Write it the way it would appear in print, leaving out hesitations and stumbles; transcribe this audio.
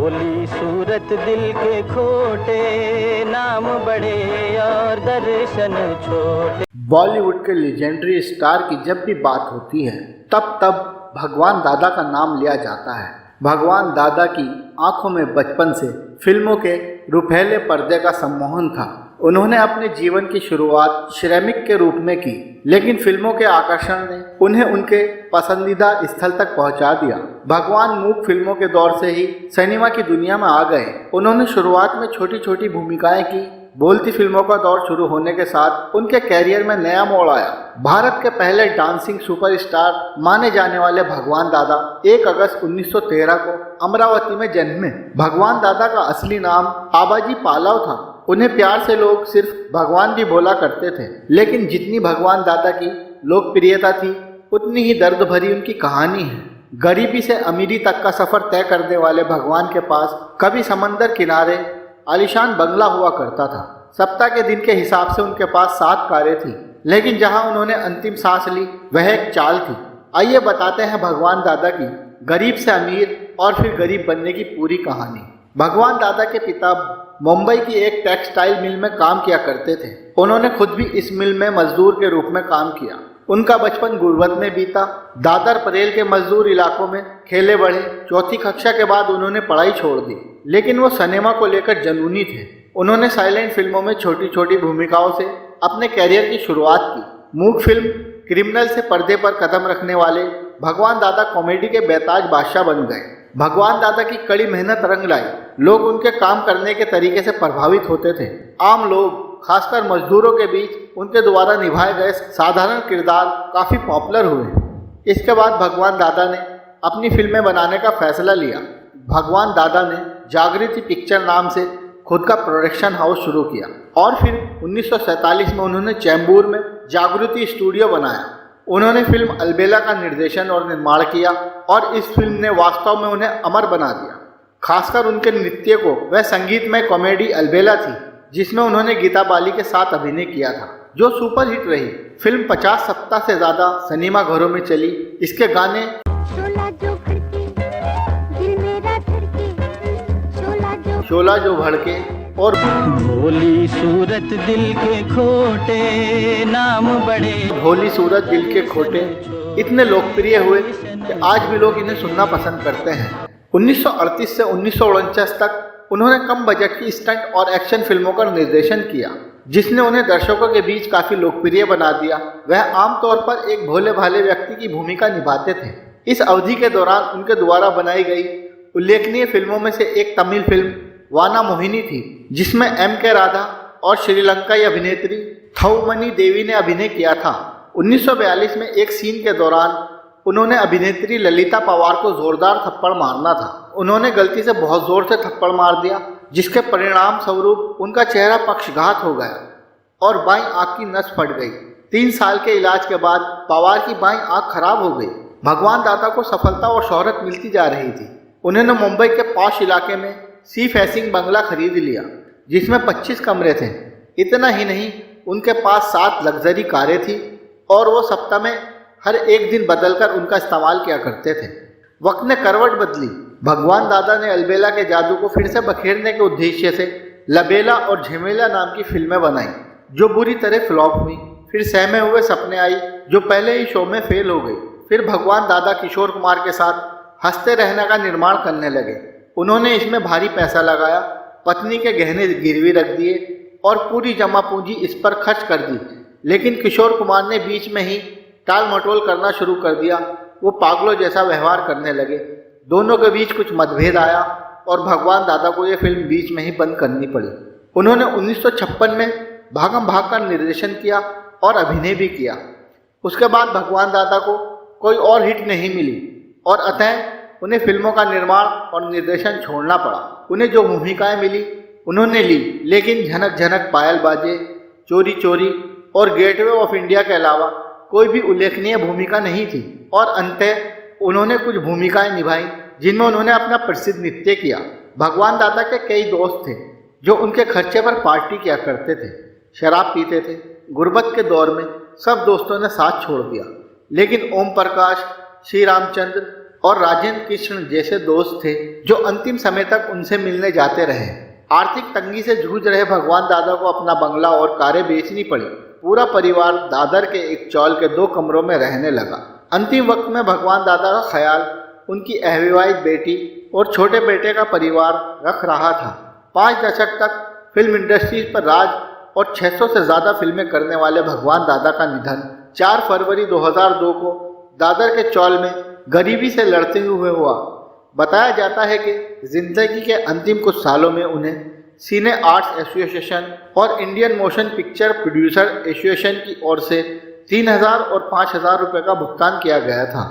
भोली सूरत दिल के खोटे, नाम बड़े और दर्शन छोटे। बॉलीवुड के लेजेंडरी स्टार की जब भी बात होती है तब भगवान दादा का नाम लिया जाता है। भगवान दादा की आंखों में बचपन से फिल्मों के रुपहले पर्दे का सम्मोहन था। उन्होंने अपने जीवन की शुरुआत श्रमिक के रूप में की, लेकिन फिल्मों के आकर्षण ने उन्हें उनके पसंदीदा स्थल तक पहुंचा दिया। भगवान मूक फिल्मों के दौर से ही सिनेमा की दुनिया में आ गए। उन्होंने शुरुआत में छोटी छोटी भूमिकाएं की। बोलती फिल्मों का दौर शुरू होने के साथ उनके कैरियर में नया मोड़ आया। भारत के पहले डांसिंग सुपरस्टार माने जाने वाले भगवान दादा 1 अगस्त 1913 को अमरावती में जन्मे। भगवान दादा का असली नाम आबाजी पालव था। उन्हें प्यार से लोग सिर्फ भगवान भी बोला करते थे, लेकिन जितनी भगवान दादा की लोकप्रियता थी उतनी ही दर्द भरी उनकी कहानी है। गरीबी से अमीरी तक का सफर तय करने वाले भगवान के पास कभी समंदर किनारे आलीशान बंगला हुआ करता था। सप्ताह के दिन के हिसाब से उनके पास 7 कारें थी, लेकिन जहां उन्होंने अंतिम सांस ली वह एक चाल थी। आइए बताते हैं भगवान दादा की गरीब से अमीर और फिर गरीब बनने की पूरी कहानी। भगवान दादा के पिता मुंबई की एक टेक्सटाइल मिल में काम किया करते थे। उन्होंने खुद भी इस मिल में मजदूर के रूप में काम किया। उनका बचपन गुर्बत में बीता। दादर परेल के मजदूर इलाकों में खेले बढ़े। 4वीं कक्षा के बाद उन्होंने पढ़ाई छोड़ दी, लेकिन वो सिनेमा को लेकर जुनूनी थे। उन्होंने साइलेंट फिल्मों में छोटी छोटी भूमिकाओं से अपने कैरियर की शुरुआत की। मूक फिल्म क्रिमिनल से पर्दे पर कदम रखने वाले भगवान दादा कॉमेडी के बेताज बादशाह बन गए। भगवान दादा की कड़ी मेहनत रंग लाई। लोग उनके काम करने के तरीके से प्रभावित होते थे। आम लोग, खासकर मजदूरों के बीच उनके द्वारा निभाए गए साधारण किरदार काफ़ी पॉपुलर हुए। इसके बाद भगवान दादा ने अपनी फिल्में बनाने का फैसला लिया। भगवान दादा ने जागृति पिक्चर नाम से खुद का प्रोडक्शन हाउस शुरू किया और फिर 1947 में उन्होंने चैम्बूर में जागृति स्टूडियो बनाया। उन्होंने फिल्म अलबेला का निर्देशन और निर्माण किया और इस फिल्म ने वास्तव में उन्हें अमर बना दिया। खासकर उनके नृत्य को वह संगीतमय कॉमेडी अलबेला थी, जिसमें उन्होंने गीता बाली के साथ अभिनय किया था, जो सुपरहिट रही। फिल्म 50 सप्ताह से ज़्यादा सिनेमा घरों में चली। इसके गाने शोला जो भड़के और भोली सूरत दिल के खोटे, नाम बड़े भोली सूरत दिल के खोटे इतने लोकप्रिय हुए कि आज भी लोग इन्हें सुनना पसंद करते हैं। 1938 से 1949 तक उन्होंने कम बजट की स्टंट और एक्शन फिल्मों का निर्देशन किया, जिसने उन्हें दर्शकों के बीच काफ़ी लोकप्रिय बना दिया। वह आमतौर पर एक भोले भाले व्यक्ति की भूमिका निभाते थे। इस अवधि के दौरान उनके द्वारा बनाई गई उल्लेखनीय फिल्मों में से एक तमिल फिल्म वाना मोहिनी थी, जिसमें M.K. राधा और श्रीलंकाई अभिनेत्री थौमनी देवी ने अभिनय किया था। 1942 में एक सीन के दौरान उन्होंने अभिनेत्री ललिता पवार को जोरदार थप्पड़ मारना था। उन्होंने गलती से बहुत जोर से थप्पड़ मार दिया, जिसके परिणाम स्वरूप उनका चेहरा पक्षघात हो गया और बाईं आंख की नस फट गई। 3 साल के इलाज के बाद पवार की बाईं आंख खराब हो गई। भगवान दादा को सफलता और शोहरत मिलती जा रही थी। उन्होंने मुंबई के पॉश इलाके में सी फेसिंग बंगला खरीद लिया, जिसमें 25 कमरे थे। इतना ही नहीं, उनके पास 7 लग्जरी कारें थी और वो सप्ताह में हर एक दिन बदलकर उनका इस्तेमाल किया करते थे। वक्त ने करवट बदली। भगवान दादा ने अलबेला के जादू को फिर से बखेरने के उद्देश्य से लबेला और झमेला नाम की फिल्में बनाई, जो बुरी तरह फ्लॉप हुई। फिर सहमे हुए सपने आई, जो पहले ही शो में फेल हो गई। फिर भगवान दादा किशोर कुमार के साथ हंसते रहने का निर्माण करने लगे। उन्होंने इसमें भारी पैसा लगाया, पत्नी के गहने गिरवी रख दिए और पूरी जमा पूंजी इस पर खर्च कर दी। लेकिन किशोर कुमार ने बीच में ही टाल मटोल करना शुरू कर दिया। वो पागलों जैसा व्यवहार करने लगे। दोनों के बीच कुछ मतभेद आया और भगवान दादा को ये फिल्म बीच में ही बंद करनी पड़ी। उन्होंने 1956 में भागम भाग का निर्देशन किया और अभिनय भी किया। उसके बाद भगवान दादा को कोई और हिट नहीं मिली और अतः उन्हें फिल्मों का निर्माण और निर्देशन छोड़ना पड़ा। उन्हें जो भूमिकाएं मिली उन्होंने ली, लेकिन झनक झनक पायल बाजे, चोरी चोरी और गेटवे ऑफ इंडिया के अलावा कोई भी उल्लेखनीय भूमिका नहीं थी। और अंततः उन्होंने कुछ भूमिकाएं निभाई जिनमें उन्होंने अपना प्रसिद्ध नृत्य किया। भगवान दादा के कई दोस्त थे जो उनके खर्चे पर पार्टी किया करते थे, शराब पीते थे। गुर्बत के दौर में सब दोस्तों ने साथ छोड़ दिया, लेकिन ओम प्रकाश, श्री रामचंद्र और राजेंद्र कृष्ण जैसे दोस्त थे जो अंतिम समय तक उनसे मिलने जाते रहे। आर्थिक तंगी से जूझ रहे भगवान दादा को अपना बंगला और कारें बेचनी पड़ी। पूरा परिवार दादर के एक चौल के 2 कमरों में रहने लगा। अंतिम वक्त में भगवान दादा का ख्याल उनकी अविवाहित बेटी और छोटे बेटे का परिवार रख रहा था। 5 दशक तक फिल्म इंडस्ट्री पर राज और 600 से ज़्यादा फिल्में करने वाले भगवान दादा का निधन 4 फरवरी 2002 को दादर के चौल में गरीबी से लड़ते हुए हुआ। बताया जाता है कि जिंदगी के अंतिम कुछ सालों में उन्हें सिने आर्ट्स एसोसिएशन और Indian motion picture producer association की ओर से 3000 और 5000 रुपये का भुगतान किया गया था।